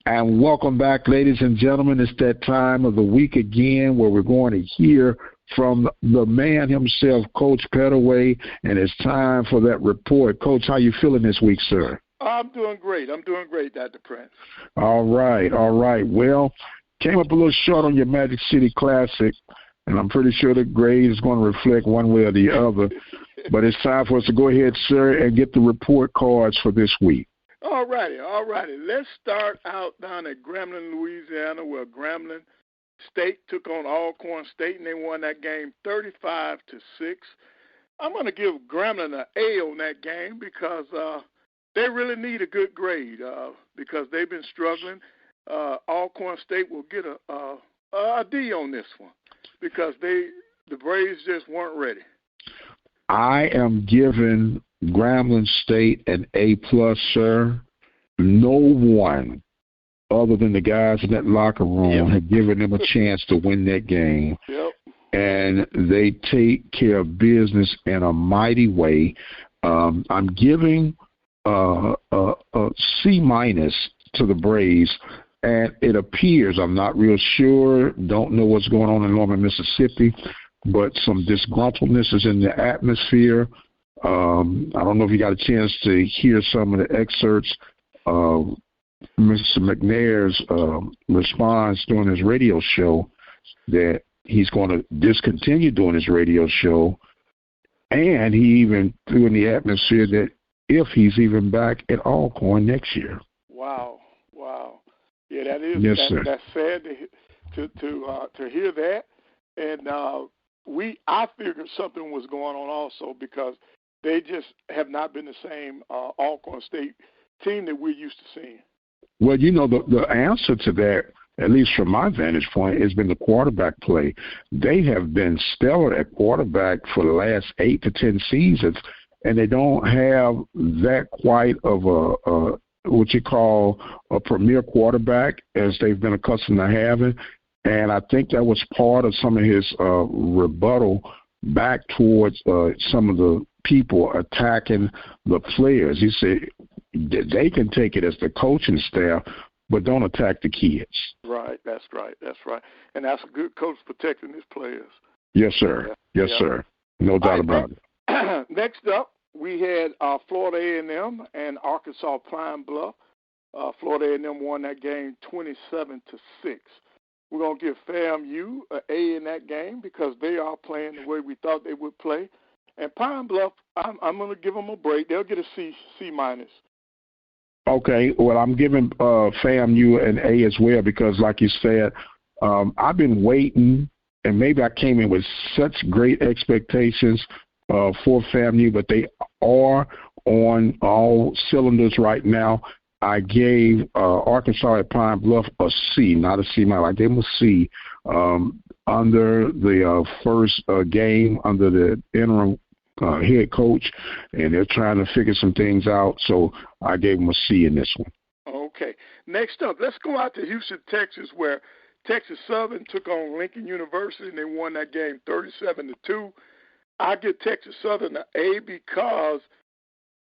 And welcome back, ladies and gentlemen. It's that time of the week again where we're going to hear from the man himself, Coach Pettaway, and it's time for that report. Coach, how you feeling this week, sir? I'm doing great, Dr. Prince. All right. Well, came up a little short on your Magic City Classic, and I'm pretty sure the grade is going to reflect one way or the other. But it's time for us to go ahead, sir, and get the report cards for this week. All righty. Let's start out down at Grambling, Louisiana, where Grambling State took on Alcorn State, and they won that game 35-6. I'm going to give Grambling an A on that game because they really need a good grade because they've been struggling. Alcorn State will get a D on this one because the Braves just weren't ready. I am giving Grambling State an A+, sir. No one other than the guys in that locker room had given them a chance to win that game. Yep. And they take care of business in a mighty way. I'm giving a C- to the Braves, and it appears, I'm not real sure, don't know what's going on in Norman, Mississippi, but some disgruntledness is in the atmosphere. I don't know if you got a chance to hear some of the excerpts of Mr. McNair's response during his radio show that he's going to discontinue doing his radio show, and he even threw in the atmosphere that if he's even back at Alcorn next year. Wow. Yeah, that is that's sad to hear that, and I figured something was going on also because they just have not been the same Alcorn State team that we're used to seeing. Well, the answer to that, at least from my vantage point, has been the quarterback play. They have been stellar at quarterback for the last 8 to 10 seasons, and they don't have that quite of a what you call a premier quarterback as they've been accustomed to having. And I think that was part of some of his rebuttal back towards some of the people attacking the players. He said they can take it as the coaching staff, but don't attack the kids. Right, that's right. And that's a good coach protecting his players. Yes, sir. Yes, sir. No doubt about it. Next up, we had Florida A&M and Arkansas Pine Bluff. Florida A&M won that game 27-6. We're going to give FAMU an A in that game because they are playing the way we thought they would play. And Pine Bluff, I'm going to give them a break. They'll get a C-. Okay, well, I'm giving FAMU an A as well because, like you said, I've been waiting, and maybe I came in with such great expectations for FAMU, but they are on all cylinders right now. I gave Arkansas at Pine Bluff a C, not a C-. I gave them a C under the first game under the interim head coach, and they're trying to figure some things out. So I gave them a C in this one. Okay. Next up, let's go out to Houston, Texas, where Texas Southern took on Lincoln University, and they won that game 37-2. I give Texas Southern an A because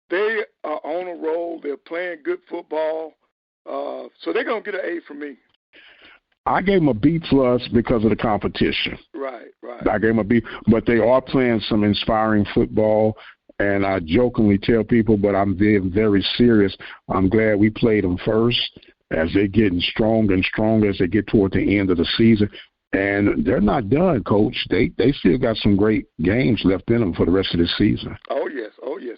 they are on a roll. They're playing good football. So they're going to get an A from me. I gave them a B+ because of the competition. Right. I gave them a B, but they are playing some inspiring football, and I jokingly tell people, but I'm being very serious, I'm glad we played them first as they're getting stronger and stronger as they get toward the end of the season. And they're not done, Coach. They still got some great games left in them for the rest of the season. Oh, yes.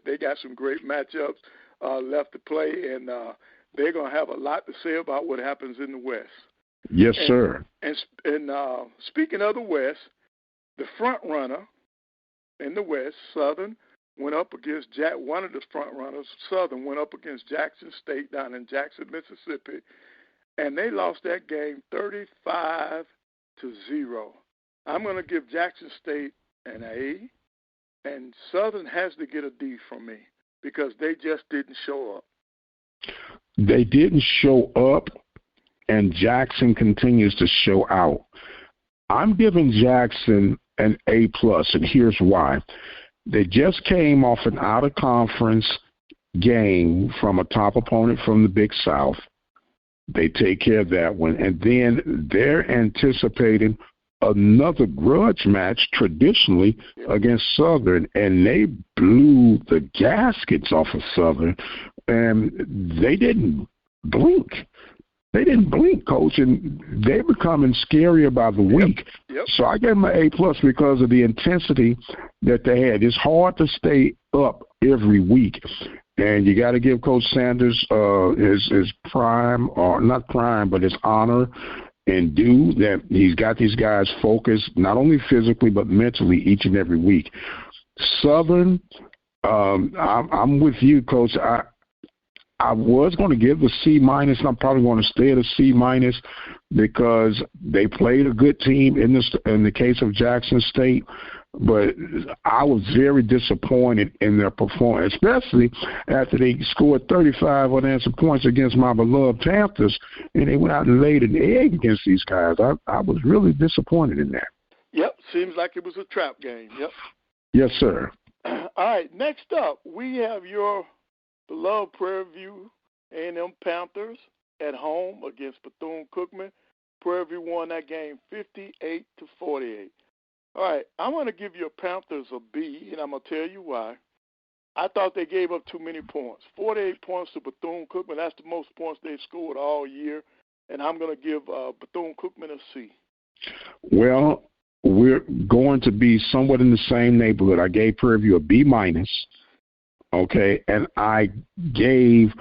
They got some great matchups left to play, and they're going to have a lot to say about what happens in the West. Yes, sir. And speaking of the West, the front runner in the West, Southern, went up against one of the front runners. Southern went up against Jackson State down in Jackson, Mississippi, and they lost that game 35-0. I'm going to give Jackson State an A, and Southern has to get a D from me because they just didn't show up. They didn't show up, and Jackson continues to show out. I'm giving Jackson an A+, and here's why. They just came off an out-of-conference game from a top opponent from the Big South. They take care of that one. And then they're anticipating another grudge match traditionally against Southern, and they blew the gaskets off of Southern, and they didn't blink. They didn't blink, Coach, and they're becoming scarier by the week. Yep. So I gave them an A+ because of the intensity that they had. It's hard to stay up every week, and you got to give Coach Sanders his prime, or not prime, but his honor and due that he's got these guys focused not only physically but mentally each and every week. Southern, I'm with you, Coach. I was going to give the C-, and I'm probably going to stay at a C- because they played a good team in the case of Jackson State, but I was very disappointed in their performance, especially after they scored 35 unanswered points against my beloved Panthers, and they went out and laid an egg against these guys. I was really disappointed in that. Yep, seems like it was a trap game. Yep. Yes, sir. All right, next up, we have your beloved Prairie View A&M Panthers at home against Bethune-Cookman. Prairie View won that game 58-48. All right, I'm going to give your Panthers a B, and I'm going to tell you why. I thought they gave up too many points. 48 points to Bethune-Cookman. That's the most points they've scored all year, and I'm going to give Bethune-Cookman a C. Well, we're going to be somewhat in the same neighborhood. I gave Prairie View a B-. Okay, and I gave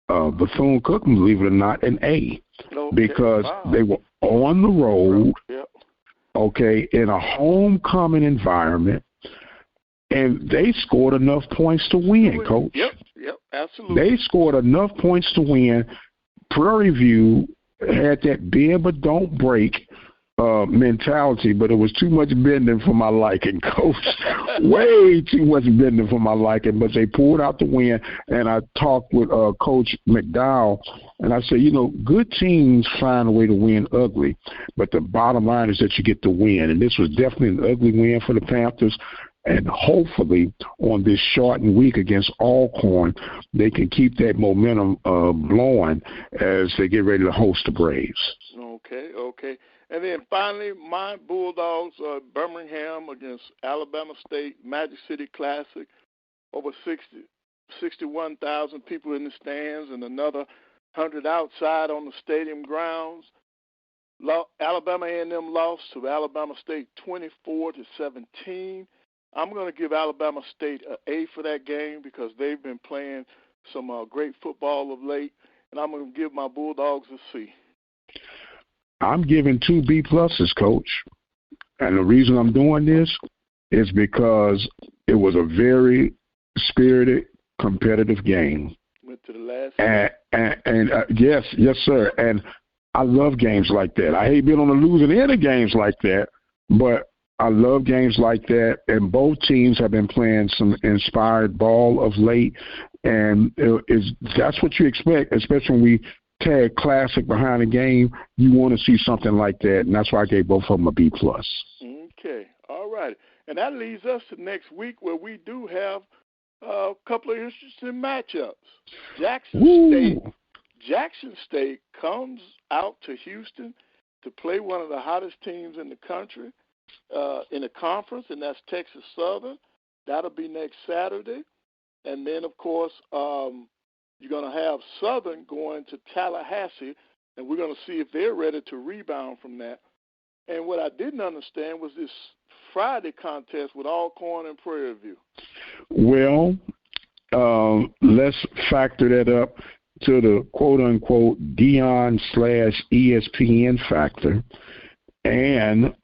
Bethune-Cookman, believe it or not, an A, because they were on the road, okay, in a homecoming environment, and they scored enough points to win, Coach. Yep, absolutely. They scored enough points to win. Prairie View had that bend but don't break mentality, but it was too much bending for my liking, Coach. Way too much bending for my liking, but they pulled out the win. And I talked with Coach McDowell, and I said, good teams find a way to win ugly, but the bottom line is that you get the win. And this was definitely an ugly win for the Panthers. And hopefully on this shortened week against Alcorn, they can keep that momentum blowing as they get ready to host the Braves. Okay. And then finally, my Bulldogs, Birmingham against Alabama State, Magic City Classic, over 61,000 people in the stands and another 100 outside on the stadium grounds. Alabama A&M lost to Alabama State 24-17. I'm going to give Alabama State an A for that game because they've been playing some great football of late, and I'm going to give my Bulldogs a C. I'm giving 2 B+, Coach. And the reason I'm doing this is because it was a very spirited, competitive game. Went to the last and yes, sir. And I love games like that. I hate being on the losing end of games like that, but I love games like that. And both teams have been playing some inspired ball of late. And that's what you expect, especially when we tag classic behind the game. You want to see something like that, and that's why I gave both of them a B+. Okay, all right. And that leads us to next week where we do have a couple of interesting matchups. Jackson State comes out to Houston to play one of the hottest teams in the country in the conference, and that's Texas Southern. That'll be next Saturday. And then, of course, you're going to have Southern going to Tallahassee, and we're going to see if they're ready to rebound from that. And what I didn't understand was this Friday contest with Alcorn and Prairie View. Well, let's factor that up to the quote-unquote Dion/ESPN factor. And,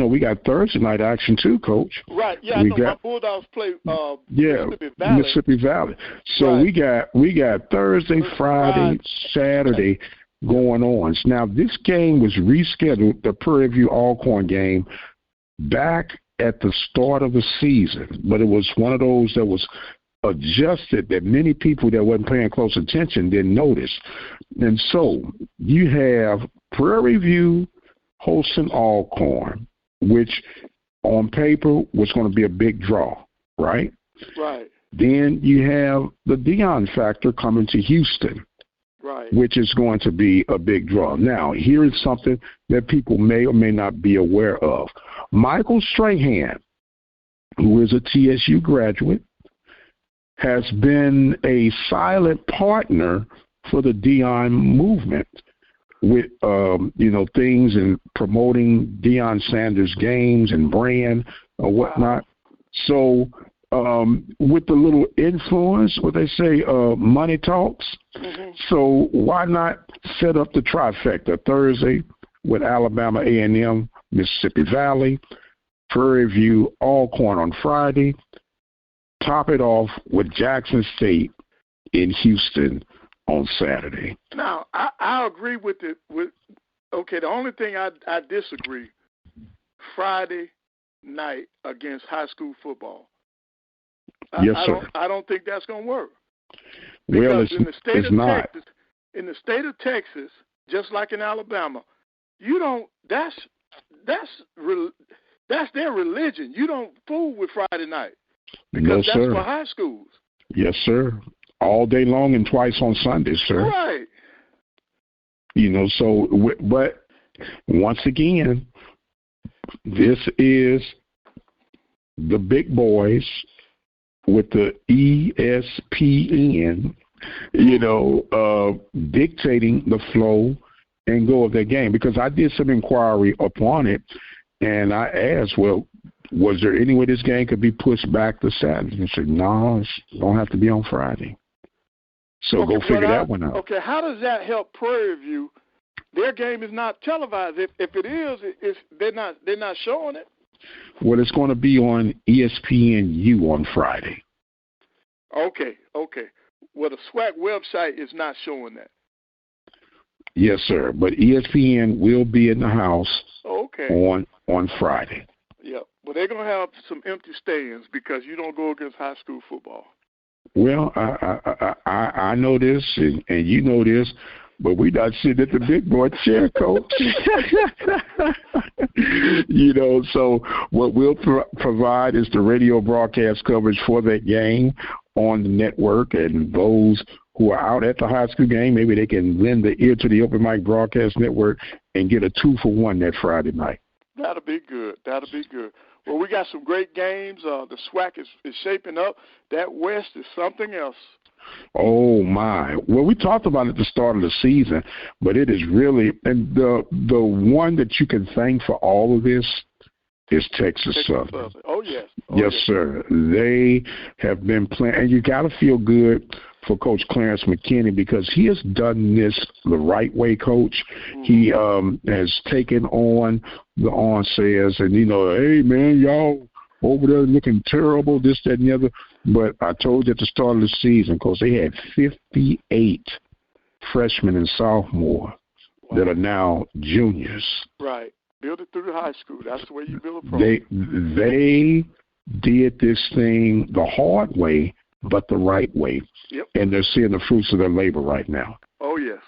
we got Thursday night action too, Coach. Right, yeah, my Bulldogs play Mississippi Valley. So right. we got Thursday, Friday, Saturday going on. Now, this game was rescheduled, the Prairie View Alcorn game, back at the start of the season. But it was one of those that was adjusted that many people that wasn't paying close attention didn't notice. And so you have Prairie View hosting Alcorn, which on paper was going to be a big draw, right? Right. Then you have the Dion factor coming to Houston. Right. which is going to be a big draw. Now, here is something that people may or may not be aware of. Michael Strahan, who is a TSU graduate, has been a silent partner for the Deion movement with, things and promoting Deion Sanders games and brand or whatnot. So with the little influence, what they say, money talks. Mm-hmm. So why not set up the trifecta Thursday with Alabama A&M, Mississippi Valley, Prairie View, Alcorn on Friday, top it off with Jackson State in Houston on Saturday. Now, I agree with it. The only thing I disagree, Friday night against high school football. Yes, sir. I don't think that's going to work. Well, because in the state of Texas, just like in Alabama, that's their religion. You don't fool with Friday night because that's for high schools. Yes, sir. All day long and twice on Sundays, sir. Right. But once again, this is the big boys with the ESPN, dictating the flow and go of their game. Because I did some inquiry upon it, and I asked, well, was there any way this game could be pushed back to Saturday? And said, no, it's going to have to be on Friday. So go figure that one out. Okay, how does that help Prairie View? Their game is not televised. If it is, they're not showing it. Well, it's going to be on ESPNU on Friday. Okay. Well, the SWAC website is not showing that. Yes, sir. But ESPN will be in the house on Friday. Yeah, but they're going to have some empty stands because you don't go against high school football. Well, I know this, and you know this, but we're not sitting at the big boy chair, Coach. So what we'll provide is the radio broadcast coverage for that game on the network, and those who are out at the high school game, maybe they can lend the ear to the Open Mic Broadcast Network and get a 2-for-1 that Friday night. That'll be good. Well, we got some great games. The SWAC is shaping up. That West is something else. Oh, my. Well, we talked about it at the start of the season, but it is really – and the one that you can thank for all of this is Texas Southern. Oh, yes. Yes, sir. They have been playing – and you got to feel good for Coach Clarence McKinney because he has done this the right way, Coach. Mm-hmm. He has taken on the onsayers and, hey, man, y'all over there looking terrible, this, that, and the other. But I told you at the start of the season, because they had 58 freshmen and sophomore that are now juniors. Right. Build it through the high school. That's the way you build a program. They did this thing the hard way, but the right way. Yep. And they're seeing the fruits of their labor right now. Oh, yes.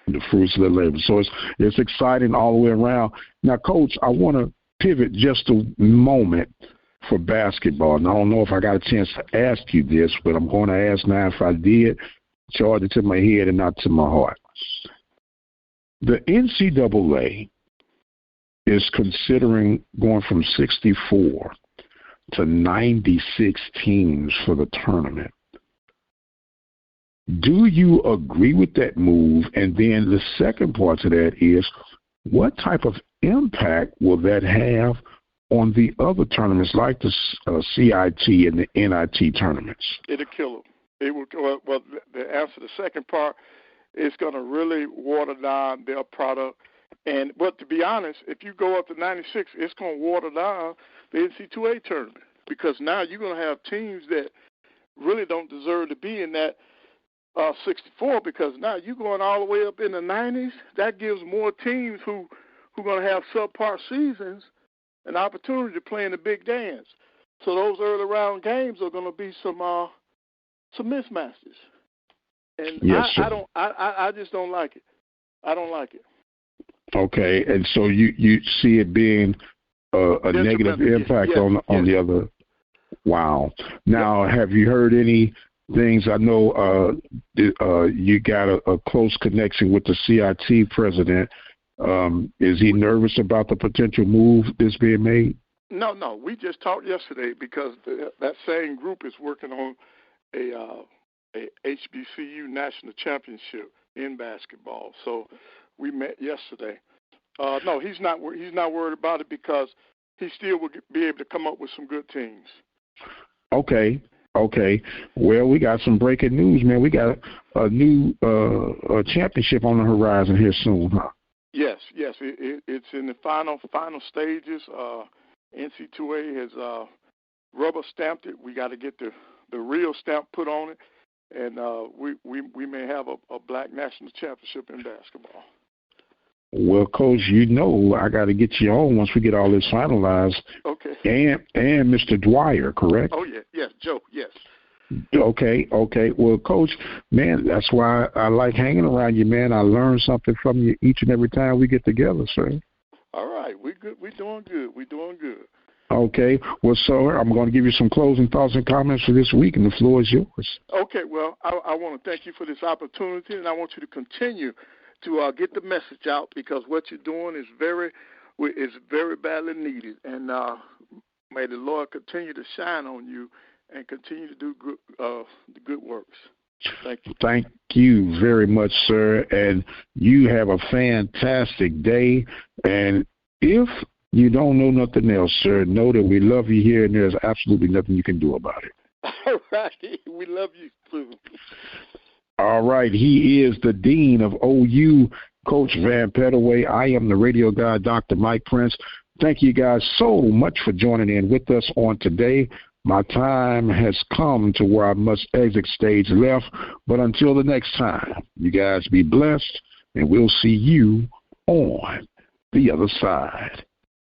The fruits of their labor. So it's exciting all the way around. Now, Coach, I want to pivot just a moment for basketball. And I don't know if I got a chance to ask you this, but I'm going to ask now. If I did, charge it to my head and not to my heart. The NCAA is considering going from 64 to 96 teams for the tournament. Do you agree with that move? And then the second part to that is, what type of impact will that have on the other tournaments like the CIT and the NIT tournaments? It'll kill them. It will. Well, the answer to the second part is going to really water down their product. But to be honest, if you go up to 96, it's going to water down the NC2A tournament because now you're going to have teams that really don't deserve to be in that 64 because now you're going all the way up in the 90s. That gives more teams who are going to have subpar seasons an opportunity to play in the big dance. So those early round games are going to be some mismatches. And yes, I just don't like it. I don't like it. Okay, and so you see it being a negative impact on the other. Wow. Now, have you heard any things. I know you got a close connection with the CIT president. Is he nervous about the potential move that's being made? No. We just talked yesterday because that same group is working on a HBCU national championship in basketball. So we met yesterday. No, he's not worried about it because he still will be able to come up with some good teams. Okay. Well, we got some breaking news, man. We got a new championship on the horizon here soon, huh? Yes. It's in the final stages. NC2A has rubber stamped it. We got to get the real stamp put on it, and we may have a black national championship in basketball. Well, Coach, I got to get you on once we get all this finalized. Okay. And Mr. Dwyer, correct? Oh, yeah. Yes, Joe, yes. Okay. Well, Coach, man, that's why I like hanging around you, man. I learn something from you each and every time we get together, sir. All right. We're good. We're doing good. Okay. Well, sir, I'm going to give you some closing thoughts and comments for this week, and the floor is yours. Okay. Well, I want to thank you for this opportunity, and I want you to continue to get the message out because what you're doing is very badly needed. And may the Lord continue to shine on you and continue to do the good works. Thank you. Thank you very much, sir. And you have a fantastic day. And if you don't know nothing else, sir, know that we love you here and there's absolutely nothing you can do about it. All right. We love you too. All right, he is the Dean of OU, Coach Van Pettaway. I am the radio guy, Dr. Mike Prince. Thank you guys so much for joining in with us on today. My time has come to where I must exit stage left, but until the next time, you guys be blessed, and we'll see you on the other side.